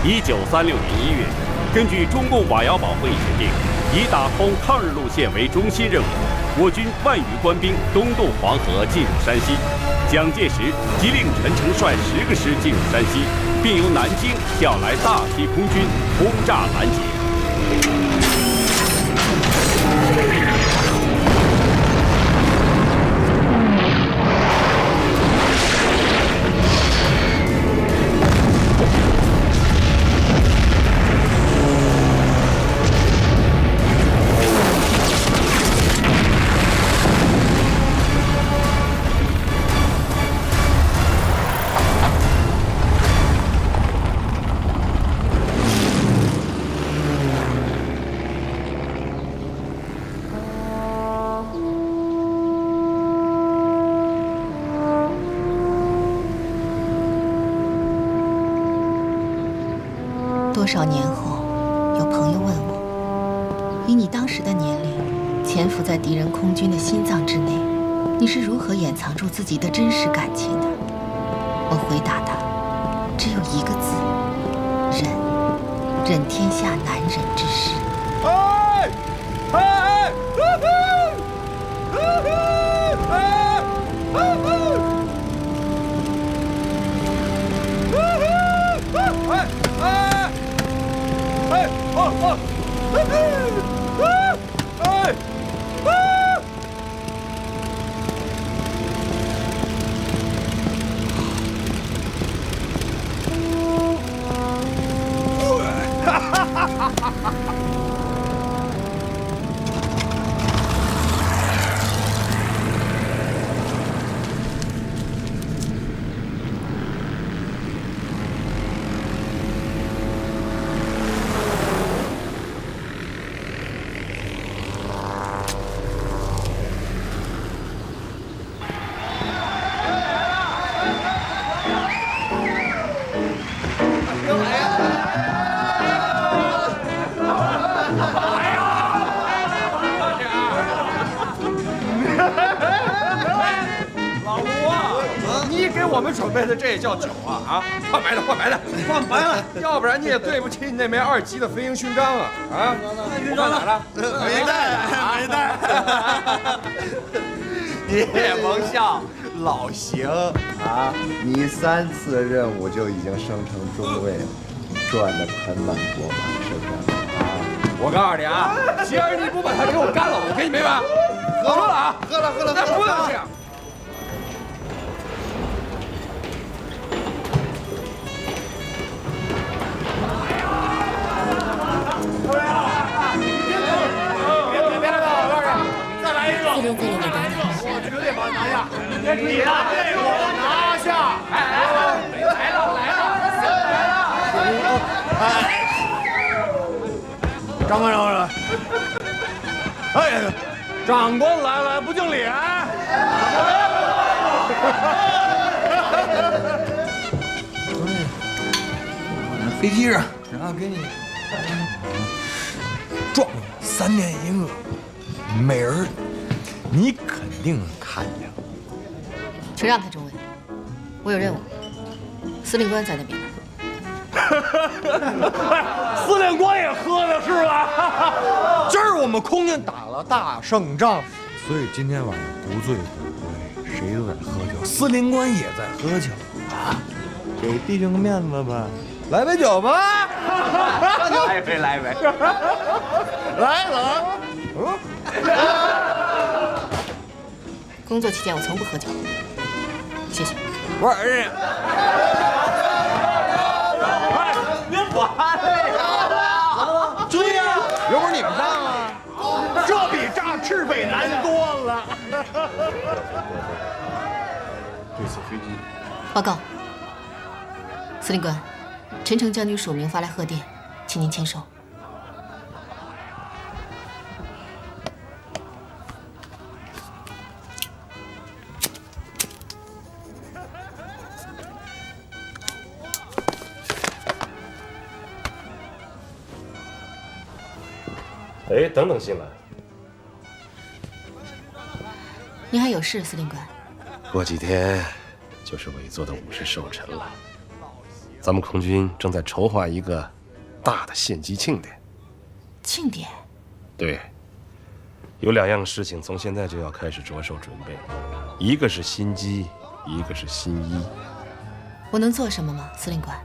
1936年1月，根据中共瓦窑堡会议决定，以打通抗日路线为中心任务，我军万余官兵东渡黄河进入山西。蒋介石即令陈诚率10个师进入山西，并由南京调来大批空军轰炸拦截。 多少年后，有朋友问我，以你当时的年龄，潜伏在敌人空军的心脏之内，你是如何掩藏住自己的真实感情的？我回答他，只有一个字：忍，忍天下难忍之事。哎哎哎！我们准备的这也叫酒啊啊！换白的，换白的，换白了，要不然你也对不起你那枚2级的飞行勋章啊！啊，勋章哪了？没带，没带。你也甭笑，老邢啊，你3次任务就已经升成中尉了，赚得盆满钵满，是不是？啊！我告诉你啊，今儿你不把它给我干了，我给你没完！喝了啊，喝了，那不能这样。 我绝对把你拿下！你被我拿下！来了！长官长官，哎，长官来了不敬礼！飞机上，然后给你状元3年1个，美人，你肯定看见了。请让开，中尉，我有任务。司令官在那边呢。司令官也喝了是吧？今儿我们空军打了大胜仗，所以今天晚上不醉不归，谁都在喝酒，司令官也在喝酒啊，给弟兄个面子吧。 来杯酒吧！来一杯，来一杯。来了。工作期间我从不喝酒，谢谢。不是，哎，别管了，追呀！有本你们上啊！这比炸赤匪难多了。这次飞机，报告，司令官。 陈诚将军署名发来贺电，请您签收。哎，等等，新兰，您还有事，司令官？过几天就是委座的50寿辰了。咱们空军正在筹划一个大的献祭庆典。庆典？对，有2样事情从现在就要开始着手准备，一个是新机，一个是新衣。我能做什么吗，司令官？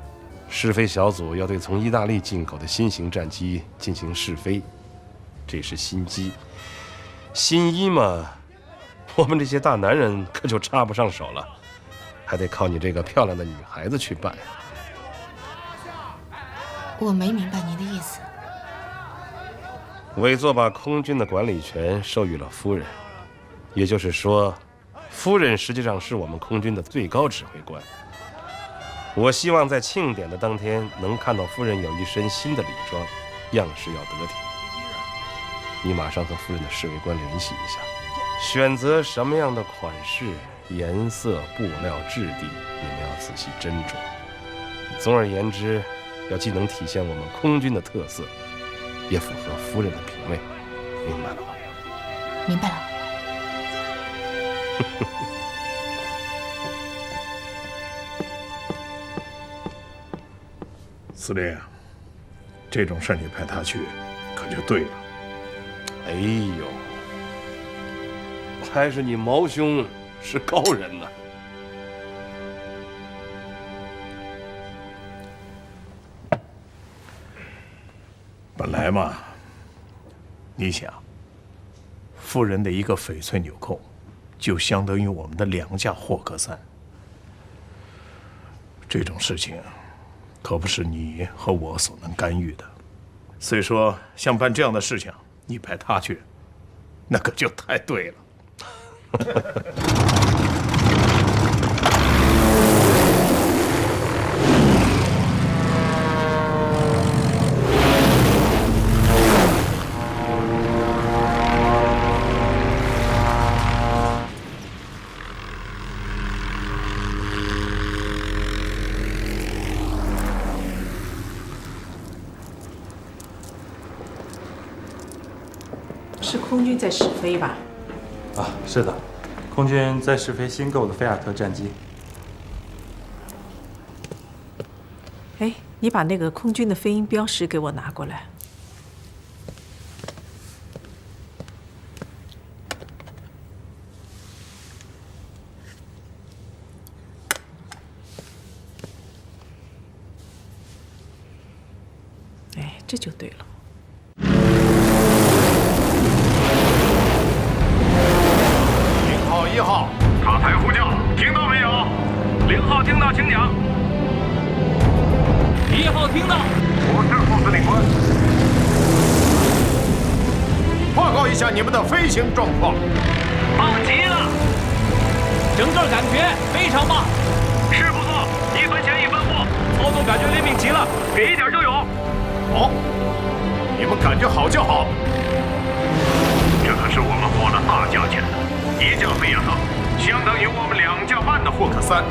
试飞小组要对从意大利进口的新型战机进行试飞，这是新机。新衣嘛，我们这些大男人可就插不上手了，还得靠你这个漂亮的女孩子去办。我没明白您的意思。委座把空军的管理权授予了夫人，也就是说，夫人实际上是我们空军的最高指挥官。我希望在庆典的当天能看到夫人有一身新的礼装，样式要得体。你马上和夫人的侍卫官联系一下，选择什么样的款式、颜色、布料、质地，你们要仔细斟酌。总而言之，要既能体现我们空军的特色，也符合夫人的品味，明白了吗？明白了。司令，这种事你派他去，可就对了。哎呦，还是你毛兄是高人呢。本来嘛，你想，夫人的一个翡翠纽扣，就相当于我们的2架霍克3。这种事情，可不是你和我所能干预的。所以说，像办这样的事情，你派他去，那可就太对了。是空军在试飞吧？啊，是的，空军在试飞新购的菲亚特战机。哎，你把那个空军的飞鹰标识给我拿过来。哎，这就对了。1号，塔台呼叫，听到没有？0号听到，请讲。1号听到。我是副司令官，报告一下你们的飞行状况。棒极了，整个感觉非常棒，是不错，1分钱1分货，操纵感觉灵敏极了，给1点就有。好，你们感觉好就好。这可是我们花了大价钱的。1架菲亚特相当于我们2架半的霍克3，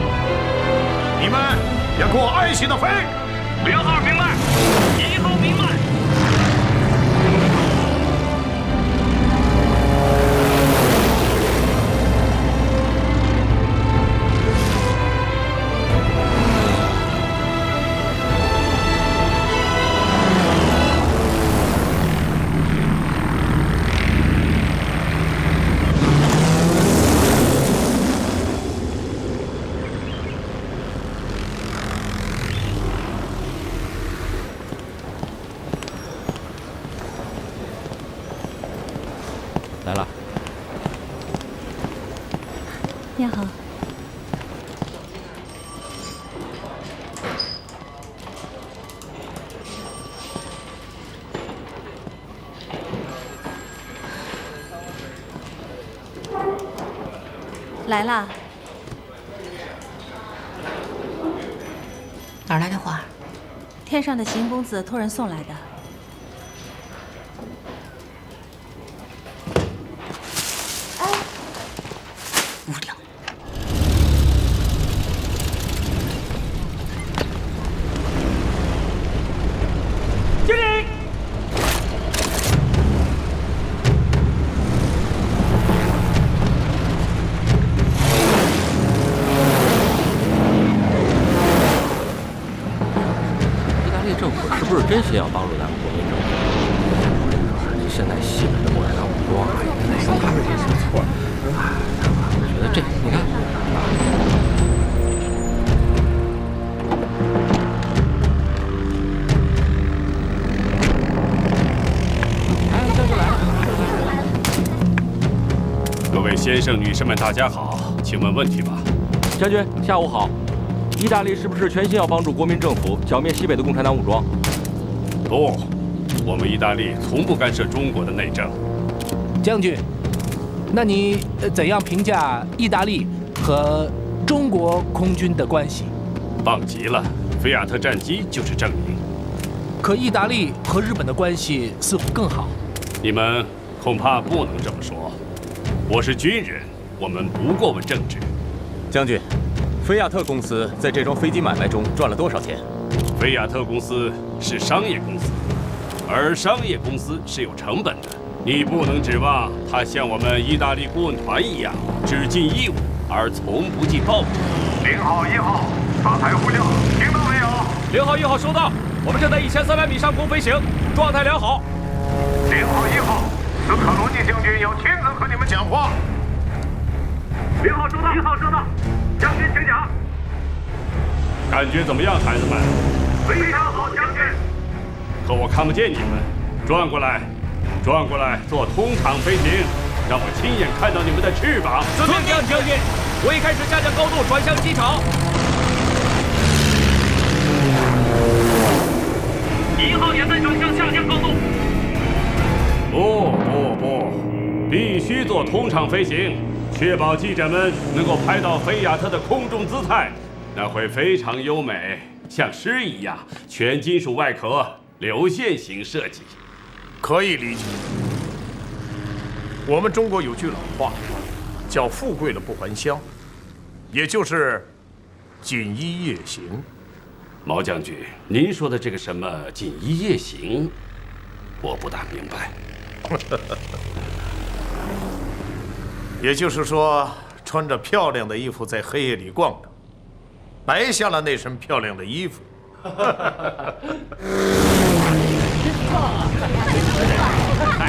你们要给我安心的飞。0号明白，1号明白。来了。你好。来啦。哪儿来的花？天上的邢公子托人送来的。无聊。敬礼。不是真心要帮助咱们国民政府？现在西北的共产党武装啊，生怕是这些错。我觉得这，你看。各位先生、女士们，大家好，请问问题吧。将军，下午好。意大利是不是全心要帮助国民政府剿灭西北的共产党武装？不，我们意大利从不干涉中国的内政。将军，那你怎样评价意大利和中国空军的关系？棒极了，菲亚特战机就是证明。可意大利和日本的关系似乎更好。你们恐怕不能这么说。我是军人，我们不过问政治。将军，菲亚特公司在这桩飞机买卖中赚了多少钱？菲亚特公司是商业公司，而商业公司是有成本的。你不能指望它像我们意大利顾问团一样，只尽义务而从不计报酬。0号1号，发财呼叫，听到没有？ 0号1号收到，我们正在1300米上空飞行，状态良好。0号1号，斯卡罗尼将军要亲自和你们讲话。0号收到，1号收到，将军请讲。感觉怎么样，孩子们？非常好，将军。可我看不见你们，转过来，转过来，做通场飞行，让我亲眼看到你们的翅膀。遵命，将军。我已开始下降高度，转向机场。1号也在转向下降高度。不，必须做通场飞行，确保记者们能够拍到菲亚特的空中姿态，那会非常优美，像诗一样，全金属外壳，流线型设计。可以理解。我们中国有句老话，叫“富贵了不还乡”，也就是锦衣夜行。毛将军，您说的这个什么锦衣夜行，我不大明白。也就是说，穿着漂亮的衣服在黑夜里逛着，白下了那身漂亮的衣服。太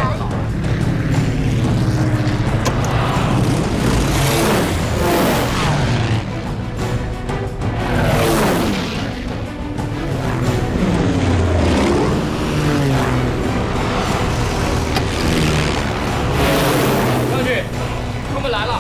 好了。将军，他们来了。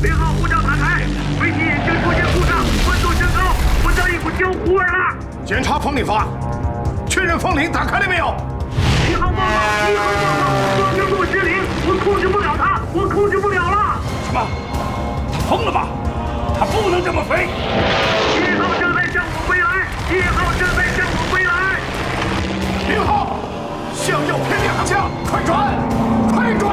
0号呼叫塔台，飞机引擎出现故障，温度升高，闻到一股焦糊味了。检查风铃阀，确认风铃打开了没有？1号报告，1号报告，双升度失灵，我控制不了它，我控制不了了。什么？他疯了吧？他不能这么飞。1号正在向我飞来，1号正在向我飞来。0号，向右偏2下，快转，快转！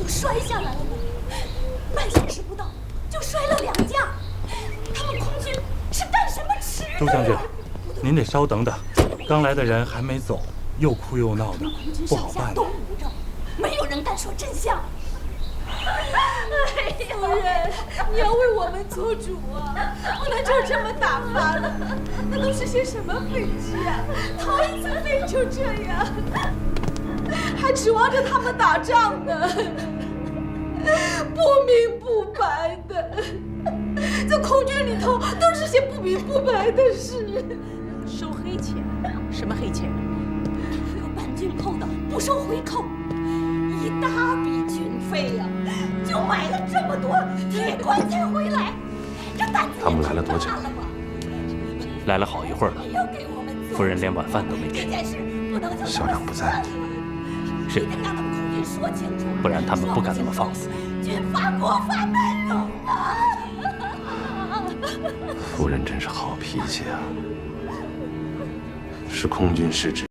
摔下来了呢，半小时不到就摔了2架，他们空军是干什么吃的？周将军，您得稍等等，刚来的人还没走，又哭又闹的，不好办。都捂着，没有人敢说真相。夫人，你要为我们做主啊！不能就这么打发了，那都是些什么飞机啊？头一次飞就这样，还指望着他们打仗呢，不明不白的，在空军里头都是些不明不白的事。收黑钱？什么黑钱？有搬军扣的不收回扣，一大笔军费呀，就买了这么多铁棺材回来，这胆子他们来了多久？来了好一会儿了。要给我们夫人连晚饭都没吃。校长不在，是，不然他们不敢那么放肆。军阀国法难容啊！夫人真是好脾气啊，是空军失职。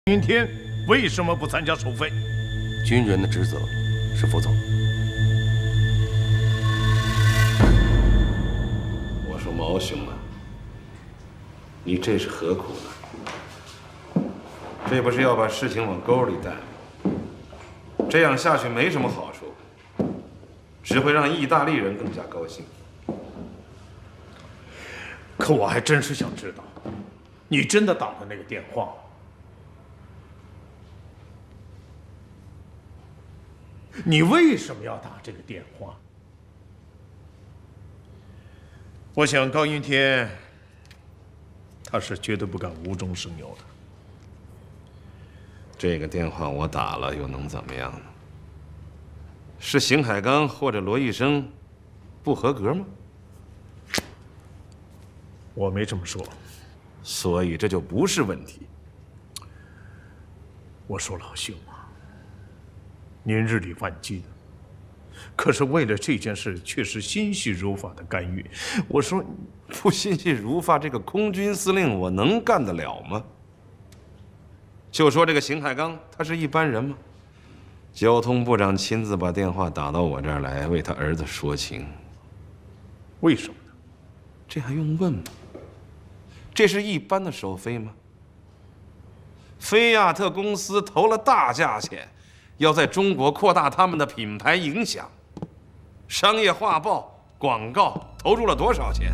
今天为什么不参加收费？军人的职责是服从。我说毛兄啊，你这是何苦呢？这不是要把事情往沟里带吗？这样下去没什么好处，只会让意大利人更加高兴。可我还真是想知道，你真的打了那个电话吗？你为什么要打这个电话？我想高云天，他是绝对不敢无中生有的。这个电话我打了，又能怎么样呢？是邢海刚或者罗医生不合格吗？我没这么说，所以这就不是问题。我说老兄啊，您日理万机的，可是为了这件事却是心细如发的干预。我说不心细如发，这个空军司令我能干得了吗？就说这个邢海刚，他是一般人吗？交通部长亲自把电话打到我这儿来，为他儿子说情。为什么呢？这还用问吗？这是一般的收费吗？菲亚特公司投了大价钱，要在中国扩大他们的品牌影响，商业画报、广告投入了多少钱？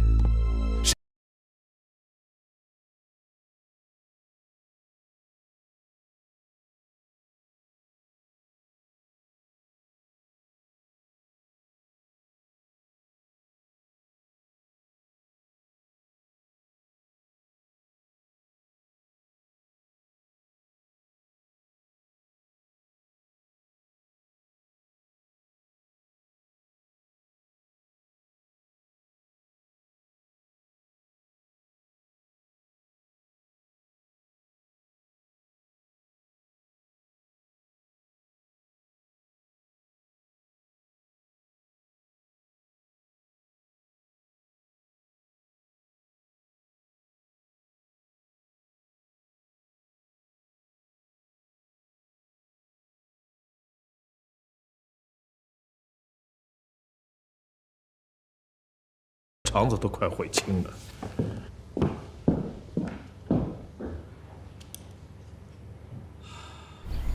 肠子都快悔青了。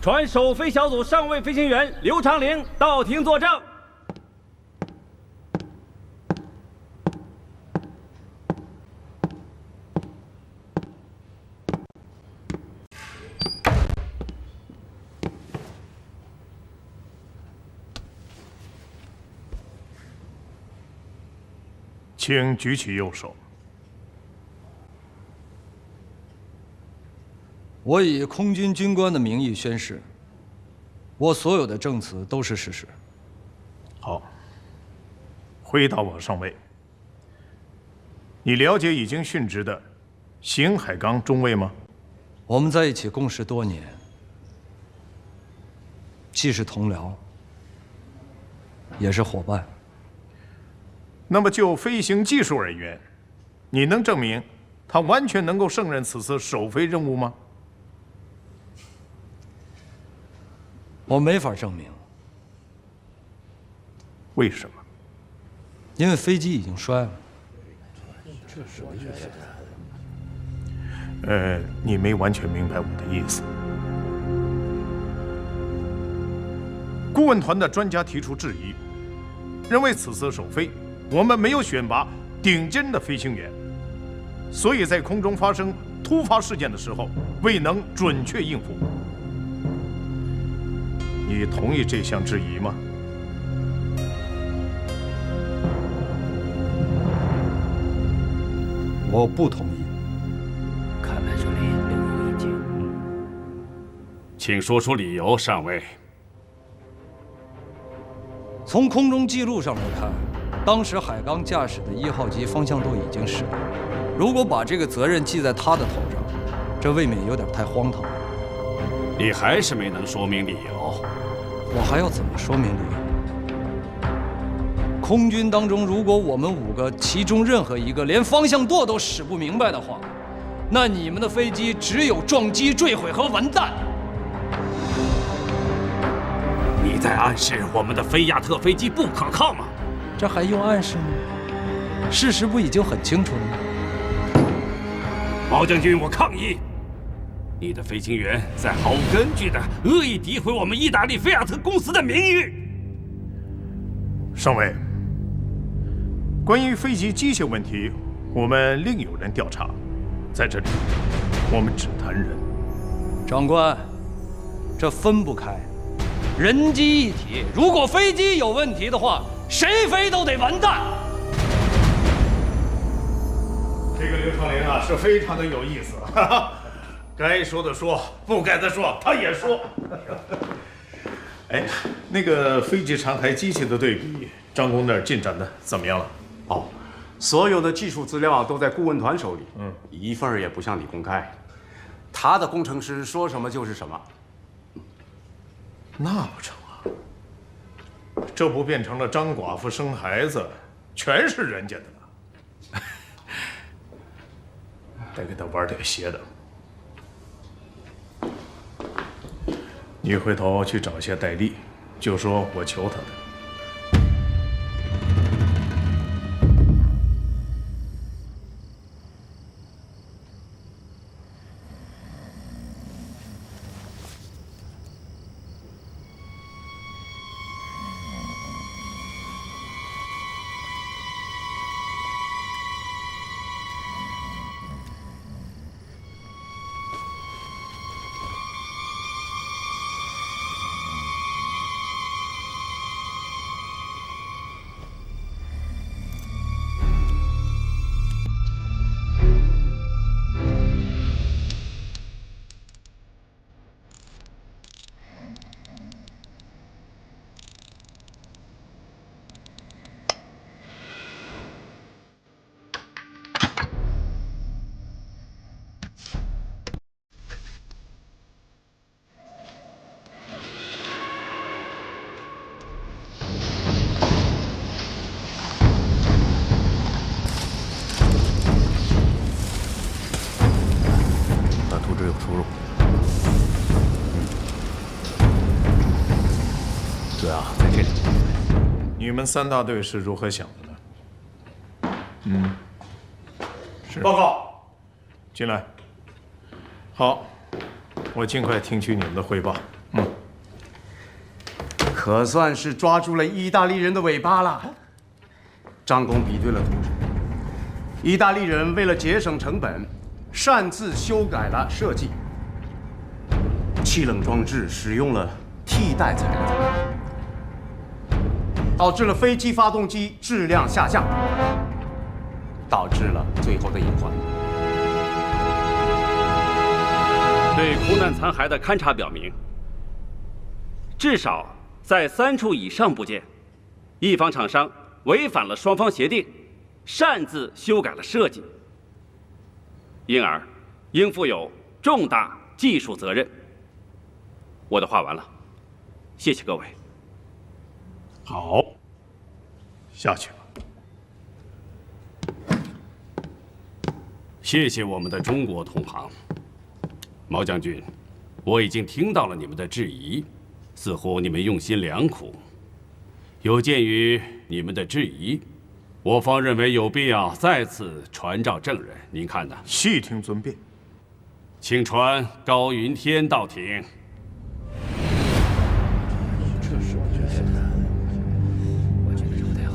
传首飞小组上尉飞行员刘长龄到庭作证。请举起右手。我以空军军官的名义宣誓，我所有的证词都是事实。好，回答我，上尉。你了解已经殉职的邢海刚中尉吗？我们在一起共事多年，既是同僚，也是伙伴。那么就飞行技术而言，你能证明他完全能够胜任此次首飞任务吗？我没法证明。为什么？因为飞机已经摔了。你没完全明白我的意思。顾问团的专家提出质疑，认为此次首飞我们没有选拔顶尖的飞行员，所以在空中发生突发事件的时候未能准确应付。你同意这项质疑吗？我不同意。看来这里另有一景。请说出理由，上尉。从空中记录上来看，当时海刚驾驶的1号机方向舵已经失灵。如果把这个责任记在他的头上，这未免有点太荒唐。你还是没能说明理由。我还要怎么说明理由？空军当中，如果我们5个其中任何一个连方向舵都使不明白的话，那你们的飞机只有撞击、坠毁和完蛋。你在暗示我们的菲亚特飞机不可靠吗？这还用暗示吗？事实不已经很清楚了吗？毛将军，我抗议！你的飞行员在毫无根据的恶意诋毁我们意大利菲亚特公司的名誉。上尉，关于飞机机械问题，我们另有人调查，在这里我们只谈人。长官，这分不开，人机一体。如果飞机有问题的话，谁飞都得完蛋。这个刘长龄啊，是非常的有意思，哈哈。该说的说，不该的说，他也说。哎，那个飞机残骸机器的对比，张工那儿进展的怎么样了？哦，所有的技术资料都在顾问团手里，一份也不向你公开。他的工程师说什么就是什么。那不成啊，这不变成了张寡妇生孩子，全是人家的了。得给他玩点邪的。你回头去找些戴笠，就说我求他的。你们3大队是如何想的呢？是。报告。进来。好，我尽快听取你们的汇报。可算是抓住了意大利人的尾巴了。张公比对了图纸，意大利人为了节省成本，擅自修改了设计，气冷装置使用了替代材料，导致了飞机发动机质量下降，导致了最后的隐患。对空难残骸的勘查表明，至少在3处以上部件，一方厂商违反了双方协定，擅自修改了设计，因而应负有重大技术责任。我的话完了，谢谢各位。好，下去吧。谢谢我们的中国同行。毛将军，我已经听到了你们的质疑，似乎你们用心良苦。有鉴于你们的质疑，我方认为有必要再次传召证人，您看呢？悉听尊便。请传高云天到庭。这是我觉得这不太好。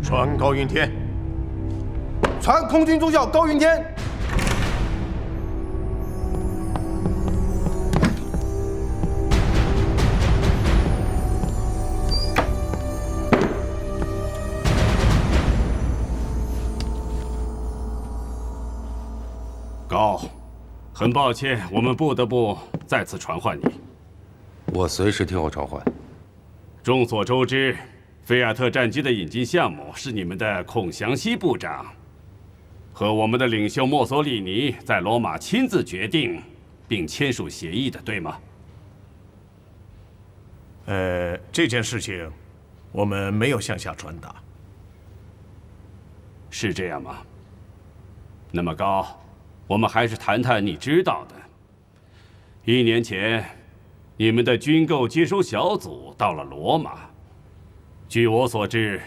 传高云天。传空军中校高云天。高，很抱歉，我们不得不再次传唤你。我随时听候召唤。众所周知，菲亚特战机的引进项目是你们的孔祥熙部长和我们的领袖墨索里尼在罗马亲自决定并签署协议的，对吗？这件事情我们没有向下传达。是这样吗？那么高，我们还是谈谈你知道的。1年前，你们的军购接收小组到了罗马。据我所知，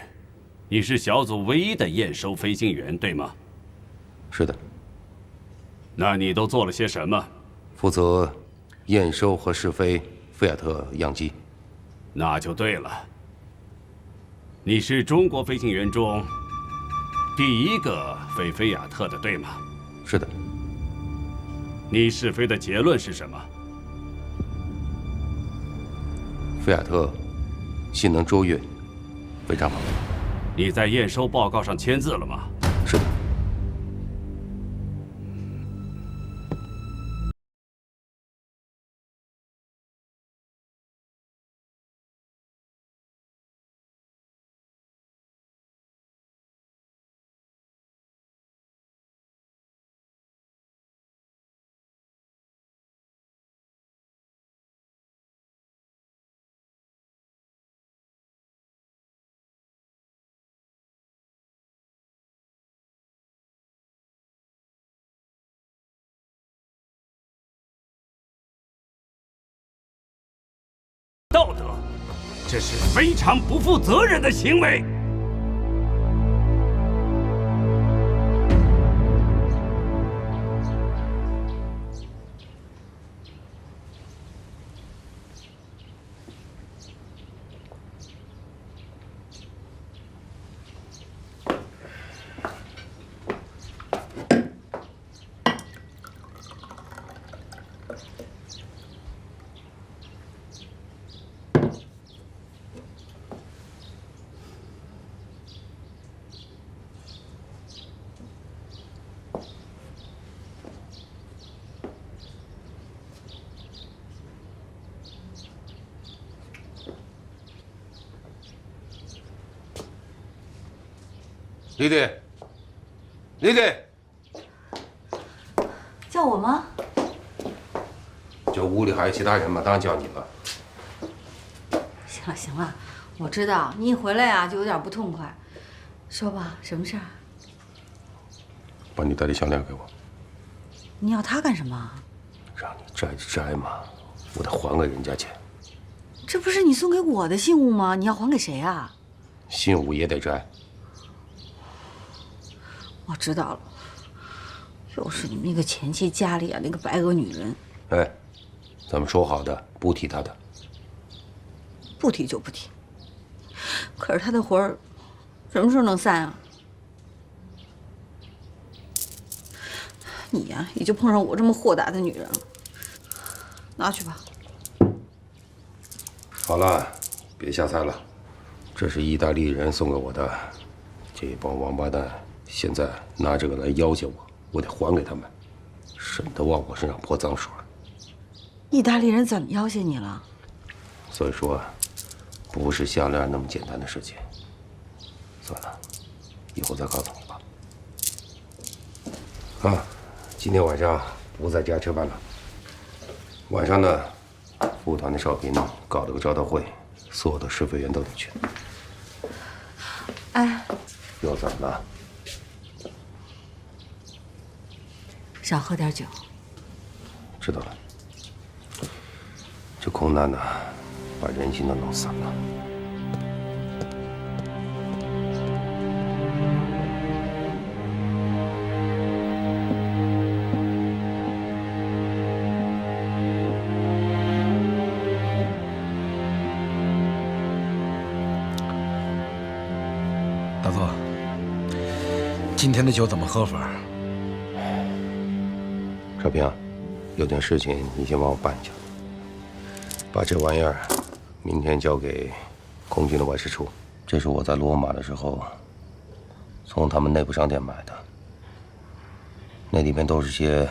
你是小组唯一的验收飞行员，对吗？是的。那你都做了些什么？负责验收和试飞菲亚特样机。那就对了。你是中国飞行员中第一个飞菲亚特的，对吗？是的。你试飞的结论是什么？菲亚特性能卓越，非常好。你在验收报告上签字了吗？是的。道德，这是非常不负责任的行为。丽丽，丽丽，叫我吗？这屋里还有其他人吗？当然叫你了。行了行了，我知道你一回来呀就有点不痛快。说吧，什么事儿？把你戴的项链给我。你要它干什么？让你摘就摘嘛，我得还给人家钱。这不是你送给我的信物吗？你要还给谁啊？信物也得摘。我知道了，又是你们那个前妻家里啊那个白俄女人。哎，咱们说好的不提他的。不提就不提。可是他的魂儿什么时候能散啊？你呀，也就碰上我这么豁达的女人了。拿去吧。好了，别瞎猜了，这是意大利人送给我的。这帮王八蛋现在拿这个来要挟我，我得还给他们，省得往我身上泼脏水。意大利人怎么要挟你了？所以说，不是项链那么简单的事情。算了，以后再告诉你吧。啊，今天晚上不在家吃饭了。晚上呢，服务团的少平搞了个招待会，所有的试飞员都得去。哎，又怎么了？少喝点酒。知道了。这空难呢，把人心都弄散了。大佐，今天的酒怎么喝法？少平，有件事情你先帮我办一下，把这玩意儿明天交给空军的外事处。这是我在罗马的时候从他们内部商店买的，那里面都是些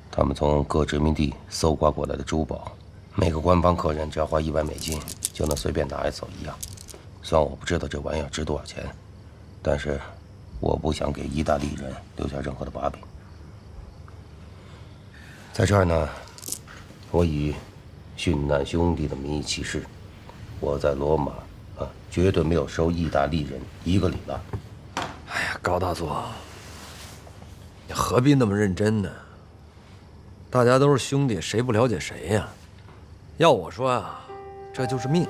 他们从各殖民地搜刮过来的珠宝，每个官方客人只要花100美金就能随便拿走一样。虽然我不知道这玩意儿值多少钱，但是我不想给意大利人留下任何的把柄。在这儿呢，我以殉难兄弟的名义起誓，我在罗马绝对没有收意大利人一个里拉。哎呀，高大佐，你何必那么认真呢？大家都是兄弟，谁不了解谁呀？要我说啊，这就是命。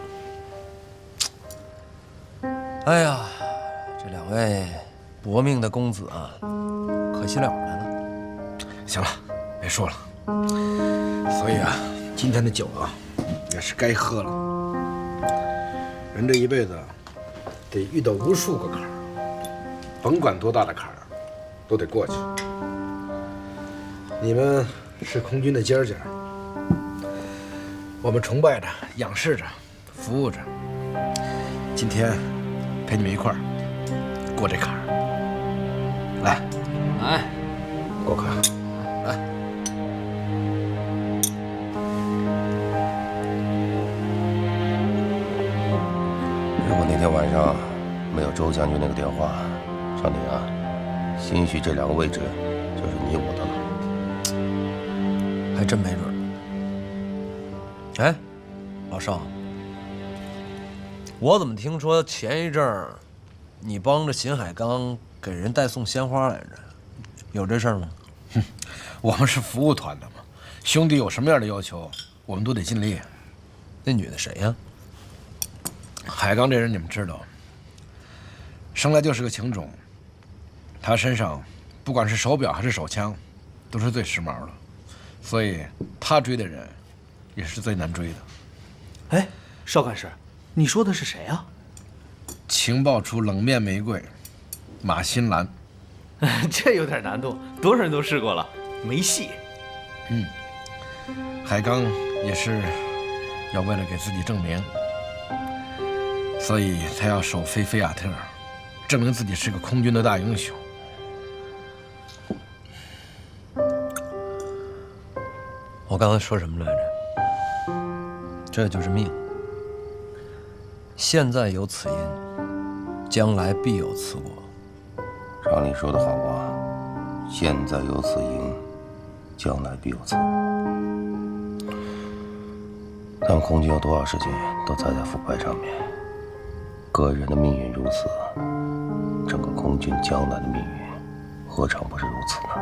哎呀，这两位搏命的公子啊，可惜了了。行了，别说了。所以啊，今天的酒啊，也是该喝了。人这一辈子得遇到无数个坎儿，甭管多大的坎儿，都得过去。你们是空军的尖尖，我们崇拜着、仰视着、服务着。今天陪你们一块儿过这坎儿。来，来，过坎。来。如果那天晚上没有周将军那个电话，少宁啊，兴许这2个位置就是你我的了。还真没准。哎，老邵，我怎么听说前一阵儿你帮着秦海刚给人代送鲜花来着？有这事儿吗？哼，我们是服务团的嘛，兄弟有什么样的要求，我们都得尽力。那女的谁呀？海刚这人你们知道，生来就是个情种，他身上不管是手表还是手枪，都是最时髦的，所以他追的人也是最难追的。哎，邵干事，你说的是谁啊？情报处冷面玫瑰马新兰。这有点难度，多少人都试过了，没戏。海刚也是要为了给自己证明，所以才要守菲菲亚特，证明自己是个空军的大英雄。我刚才说什么来着？这就是命。现在有此因，将来必有此果。常理说的好啊，现在有此因，将来必有此果。咱们空军有多少事情都栽在腐败上面，个人的命运如此，整个空军将来的命运何尝不是如此呢？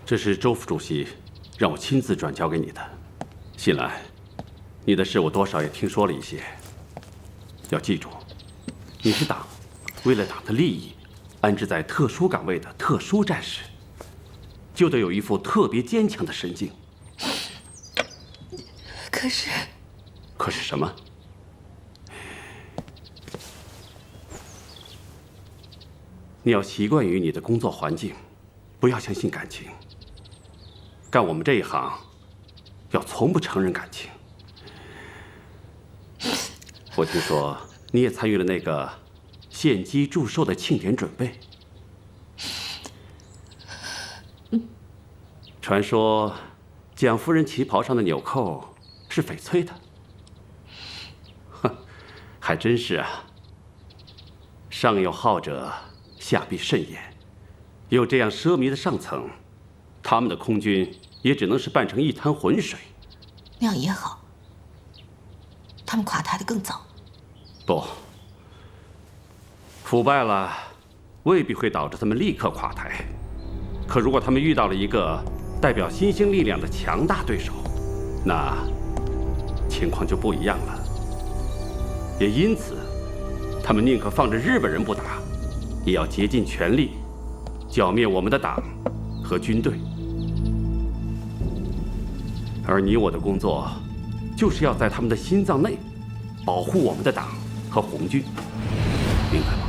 这是周副主席让我亲自转交给你的。新兰，你的事我多少也听说了一些。要记住，你是党为了党的利益安置在特殊岗位的特殊战士，就得有一副特别坚强的神经。可是什么？你要习惯于你的工作环境，不要相信感情。干我们这一行，要从不承认感情。我听说你也参与了那个献姬祝寿的庆典准备。传说蒋夫人旗袍上的纽扣是翡翠的。哼，还真是啊。上有好者，下必甚焉。有这样奢靡的上层，他们的空军也只能是扮成一滩浑水。那样也好，他们垮台的更早。不，腐败了，未必会导致他们立刻垮台。可如果他们遇到了一个代表新兴力量的强大对手，那情况就不一样了。也因此，他们宁可放着日本人不打，也要竭尽全力剿灭我们的党和军队。而你我的工作，就是要在他们的心脏内保护我们的党和红军，明白吗？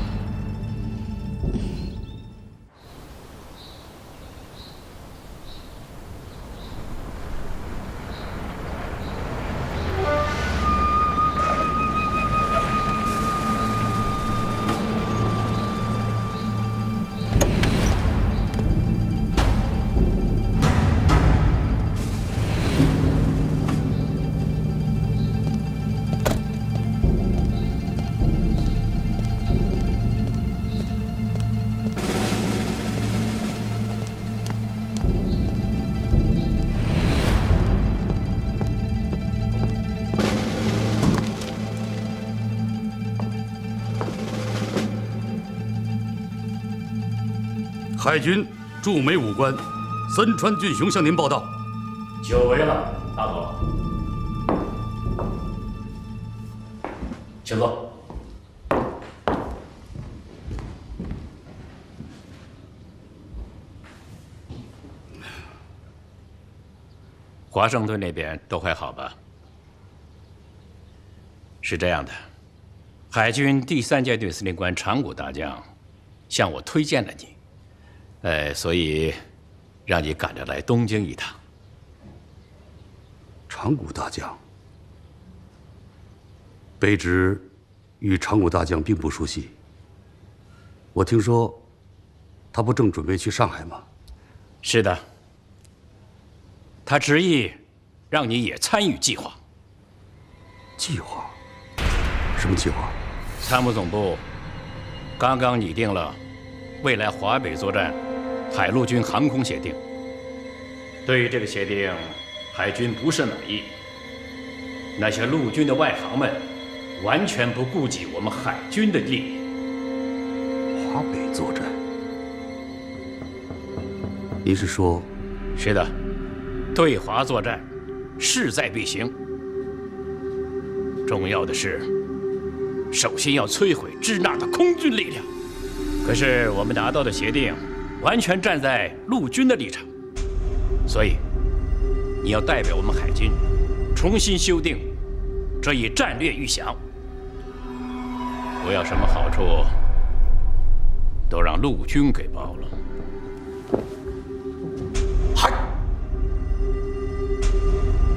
海军驻美武官森川俊雄向您报道。久违了，大佐，请坐。华盛顿那边都还好吧？是这样的，海军第3舰队司令官长谷大将向我推荐了你。所以让你赶着来东京一趟。长谷大将，卑职与长谷大将并不熟悉。我听说，他不正准备去上海吗？是的，他执意让你也参与计划。计划？什么计划？参谋总部刚刚拟定了未来华北作战海陆军航空协定。对于这个协定，海军不甚满意。那些陆军的外行们完全不顾及我们海军的利益。华北作战？您是说？是的，对华作战势在必行。重要的是，首先要摧毁支那的空军力量。可是我们拿到的协定完全站在陆军的立场，所以你要代表我们海军重新修订这一战略预想，我要什么好处都让陆军给包了。嗨！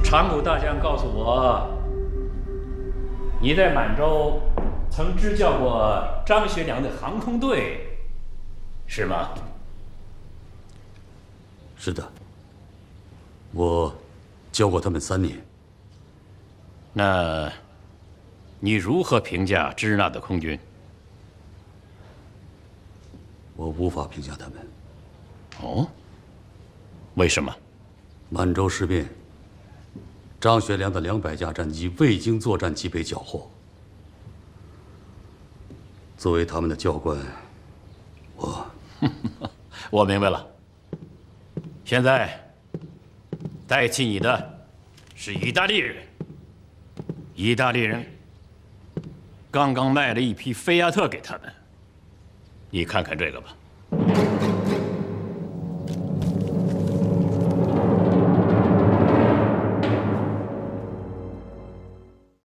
长谷大将告诉我，你在满洲曾支教过张学良的航空队，是吗？是的，我教过他们3年。那，你如何评价支那的空军？我无法评价他们。哦？为什么？满洲事变，张学良的200架战机未经作战即被缴获。作为他们的教官，我明白了。现在代替你的是意大利人。意大利人刚刚卖了一批菲亚特给他们，你看看这个吧。